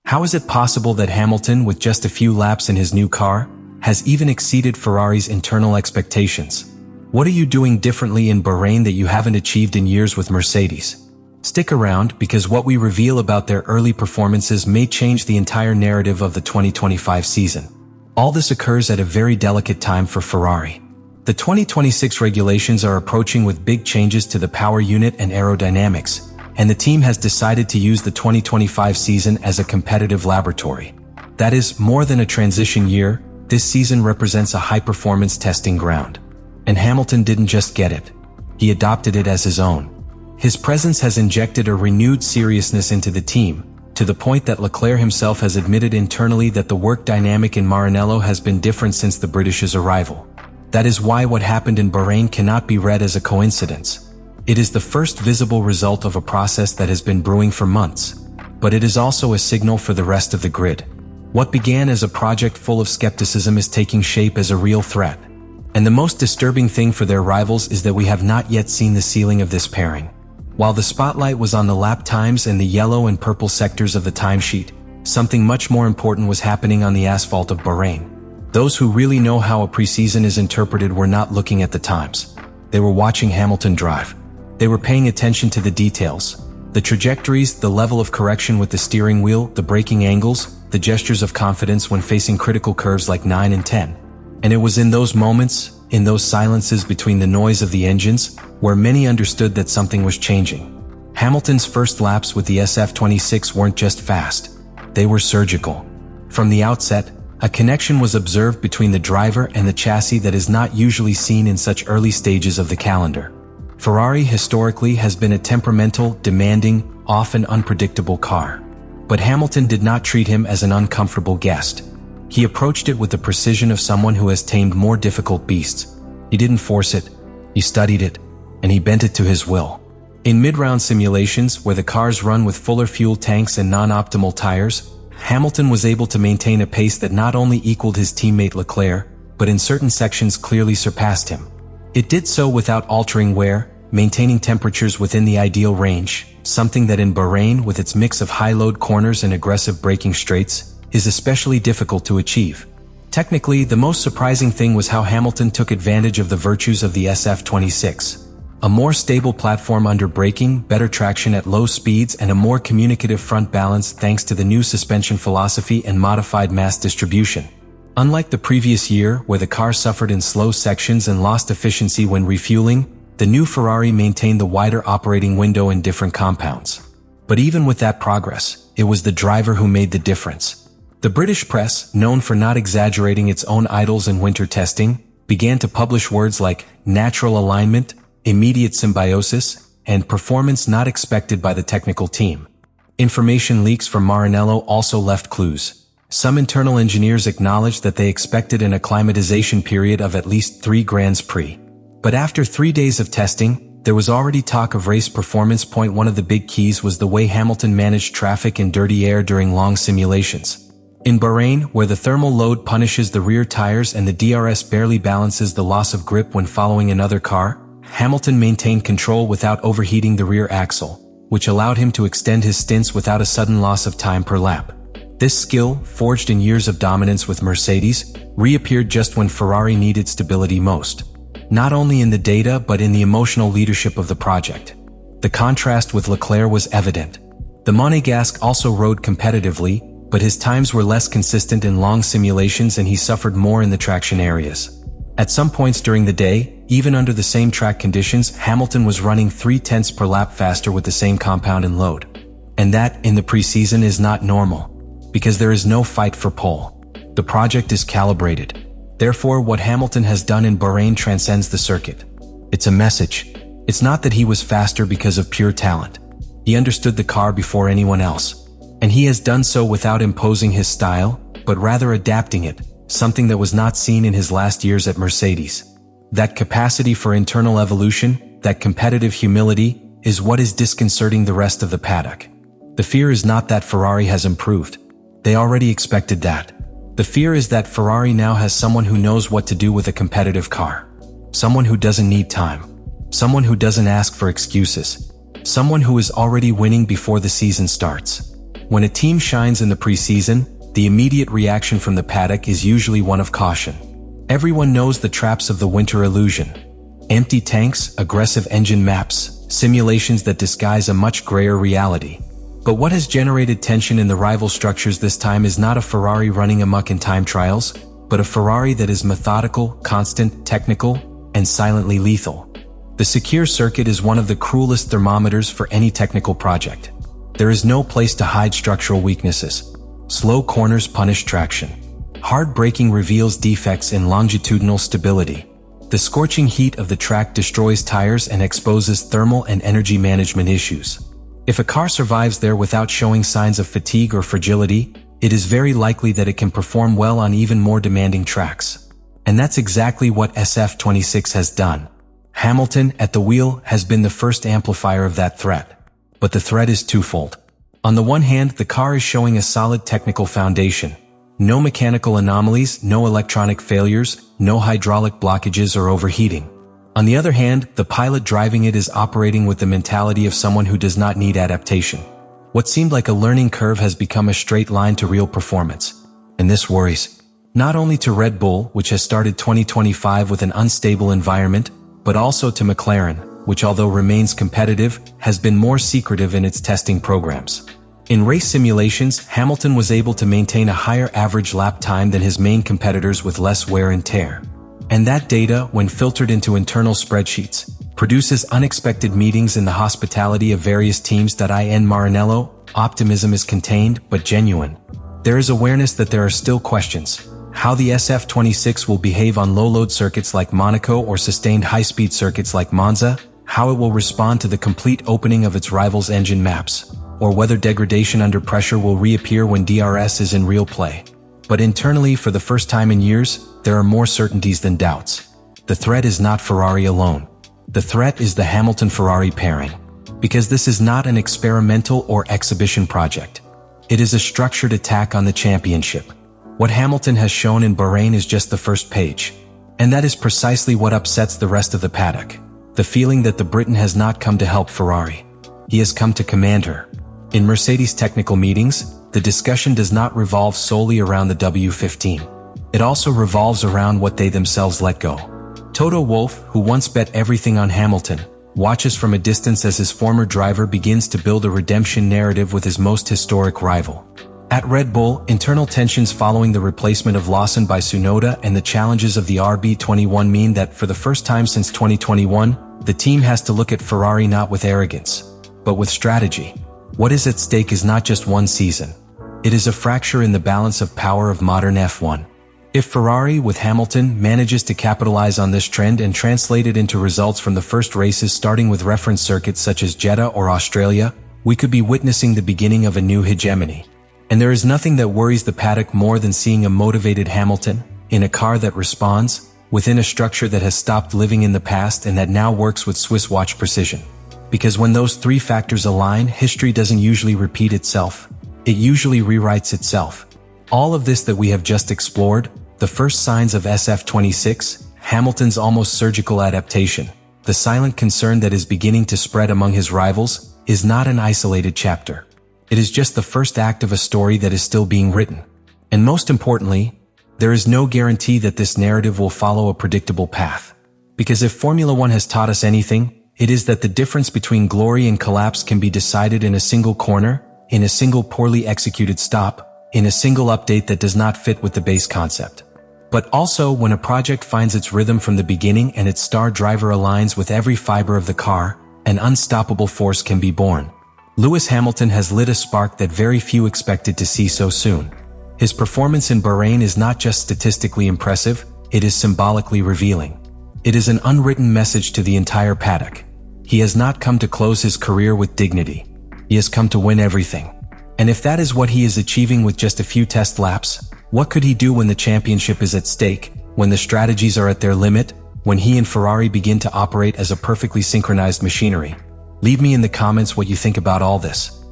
How is it possible that Hamilton, with just a few laps in his new car, has even exceeded Ferrari's internal expectations? What are you doing differently in Bahrain that you haven't achieved in years with Mercedes? Stick around, because what we reveal about their early performances may change the entire narrative of the 2025 season. All this occurs at a very delicate time for Ferrari. The 2026 regulations are approaching with big changes to the power unit and aerodynamics, and the team has decided to use the 2025 season as a competitive laboratory. That is, more than a transition year, this season represents a high-performance testing ground. And Hamilton didn't just get it. He adopted it as his own. His presence has injected a renewed seriousness into the team, to the point that Leclerc himself has admitted internally that the work dynamic in Maranello has been different since the British's arrival. That is why what happened in Bahrain cannot be read as a coincidence. It is the first visible result of a process that has been brewing for months. But it is also a signal for the rest of the grid. What began as a project full of skepticism is taking shape as a real threat. And the most disturbing thing for their rivals is that we have not yet seen the ceiling of this pairing. While the spotlight was on the lap times and the yellow and purple sectors of the timesheet, something much more important was happening on the asphalt of Bahrain. Those who really know how a preseason is interpreted were not looking at the times. They were watching Hamilton drive. They were paying attention to the details, the trajectories, the level of correction with the steering wheel, the braking angles, the gestures of confidence when facing critical curves like 9 and 10. And it was in those moments, in those silences between the noise of the engines, where many understood that something was changing. Hamilton's first laps with the SF26 weren't just fast. They were surgical. From the outset, a connection was observed between the driver and the chassis that is not usually seen in such early stages of the calendar. Ferrari historically has been a temperamental, demanding, often unpredictable car. But Hamilton did not treat him as an uncomfortable guest. He approached it with the precision of someone who has tamed more difficult beasts. He didn't force it. He studied it, and he bent it to his will. In mid-round simulations, where the cars run with fuller fuel tanks and non-optimal tires, Hamilton was able to maintain a pace that not only equaled his teammate Leclerc, but in certain sections clearly surpassed him. It did so without altering wear, maintaining temperatures within the ideal range, something that in Bahrain, with its mix of high-load corners and aggressive braking straights, is especially difficult to achieve. Technically, the most surprising thing was how Hamilton took advantage of the virtues of the SF26. A more stable platform under braking, better traction at low speeds, and a more communicative front balance thanks to the new suspension philosophy and modified mass distribution. Unlike the previous year, where the car suffered in slow sections and lost efficiency when refueling, the new Ferrari maintained the wider operating window in different compounds. But even with that progress, it was the driver who made the difference. The British press, known for not exaggerating its own idols in winter testing, began to publish words like natural alignment, immediate symbiosis, and performance not expected by the technical team. Information leaks from Maranello also left clues. Some internal engineers acknowledged that they expected an acclimatization period of at least 3 Grands Prix. But after 3 days of testing, there was already talk of race performance. One of the big keys was the way Hamilton managed traffic in dirty air during long simulations. In Bahrain, where the thermal load punishes the rear tires and the DRS barely balances the loss of grip when following another car, Hamilton maintained control without overheating the rear axle, which allowed him to extend his stints without a sudden loss of time per lap. This skill, forged in years of dominance with Mercedes, reappeared just when Ferrari needed stability most. Not only in the data but in the emotional leadership of the project. The contrast with Leclerc was evident. The Monegasque also rode competitively, but his times were less consistent in long simulations and he suffered more in the traction areas. At some points during the day, even under the same track conditions, Hamilton was running 0.3 per lap faster with the same compound and load. And that, in the preseason, is not normal, because there is no fight for pole. The project is calibrated. Therefore, what Hamilton has done in Bahrain transcends the circuit. It's a message. It's not that he was faster because of pure talent. He understood the car before anyone else. And he has done so without imposing his style, but rather adapting it, something that was not seen in his last years at Mercedes. That capacity for internal evolution, that competitive humility, is what is disconcerting the rest of the paddock. The fear is not that Ferrari has improved. They already expected that. The fear is that Ferrari now has someone who knows what to do with a competitive car. Someone who doesn't need time. Someone who doesn't ask for excuses. Someone who is already winning before the season starts. When a team shines in the preseason, the immediate reaction from the paddock is usually one of caution. Everyone knows the traps of the winter illusion. Empty tanks, aggressive engine maps, simulations that disguise a much grayer reality. But what has generated tension in the rival structures this time is not a Ferrari running amok in time trials, but a Ferrari that is methodical, constant, technical, and silently lethal. The secure circuit is one of the cruelest thermometers for any technical project. There is no place to hide structural weaknesses. Slow corners punish traction. Hard braking reveals defects in longitudinal stability. The scorching heat of the track destroys tires and exposes thermal and energy management issues. If a car survives there without showing signs of fatigue or fragility, it is very likely that it can perform well on even more demanding tracks. And that's exactly what SF26 has done. Hamilton, at the wheel, has been the first amplifier of that threat. But the threat is twofold. On the one hand, the car is showing a solid technical foundation. No mechanical anomalies, no electronic failures, no hydraulic blockages or overheating. On the other hand, the pilot driving it is operating with the mentality of someone who does not need adaptation. What seemed like a learning curve has become a straight line to real performance. And this worries. Not only to Red Bull, which has started 2025 with an unstable environment, but also to McLaren, which although remains competitive, has been more secretive in its testing programs. In race simulations, Hamilton was able to maintain a higher average lap time than his main competitors with less wear and tear. And that data, when filtered into internal spreadsheets, produces unexpected meetings in the hospitality of various teams. In Maranello, optimism is contained but genuine. There is awareness that there are still questions. How the SF26 will behave on low-load circuits like Monaco or sustained high-speed circuits like Monza, how it will respond to the complete opening of its rivals' engine maps, or whether degradation under pressure will reappear when DRS is in real play. But internally, for the first time in years, there are more certainties than doubts. The threat is not Ferrari alone. The threat is the Hamilton-Ferrari pairing. Because this is not an experimental or exhibition project. It is a structured attack on the championship. What Hamilton has shown in Bahrain is just the first page. And that is precisely what upsets the rest of the paddock. The feeling that the Briton has not come to help Ferrari. He has come to command her. In Mercedes technical meetings, the discussion does not revolve solely around the W15. It also revolves around what they themselves let go. Toto Wolff, who once bet everything on Hamilton, watches from a distance as his former driver begins to build a redemption narrative with his most historic rival. At Red Bull, internal tensions following the replacement of Lawson by Tsunoda and the challenges of the RB21 mean that for the first time since 2021, the team has to look at Ferrari not with arrogance, but with strategy. What is at stake is not just one season. It is a fracture in the balance of power of modern F1. If Ferrari, with Hamilton, manages to capitalize on this trend and translate it into results from the first races starting with reference circuits such as Jeddah or Australia, we could be witnessing the beginning of a new hegemony. And there is nothing that worries the paddock more than seeing a motivated Hamilton, in a car that responds, within a structure that has stopped living in the past and that now works with Swiss watch precision. Because when those three factors align, history doesn't usually repeat itself. It usually rewrites itself. All of this that we have just explored, the first signs of SF26, Hamilton's almost surgical adaptation, the silent concern that is beginning to spread among his rivals, is not an isolated chapter. It is just the first act of a story that is still being written. And most importantly, there is no guarantee that this narrative will follow a predictable path. Because if Formula One has taught us anything, it is that the difference between glory and collapse can be decided in a single corner, in a single poorly executed stop, in a single update that does not fit with the base concept. But also when a project finds its rhythm from the beginning and its star driver aligns with every fiber of the car, an unstoppable force can be born. Lewis Hamilton has lit a spark that very few expected to see so soon. His performance in Bahrain is not just statistically impressive, it is symbolically revealing. It is an unwritten message to the entire paddock. He has not come to close his career with dignity. He has come to win everything. And if that is what he is achieving with just a few test laps, what could he do when the championship is at stake, when the strategies are at their limit, when he and Ferrari begin to operate as a perfectly synchronized machinery? Leave me in the comments what you think about all this.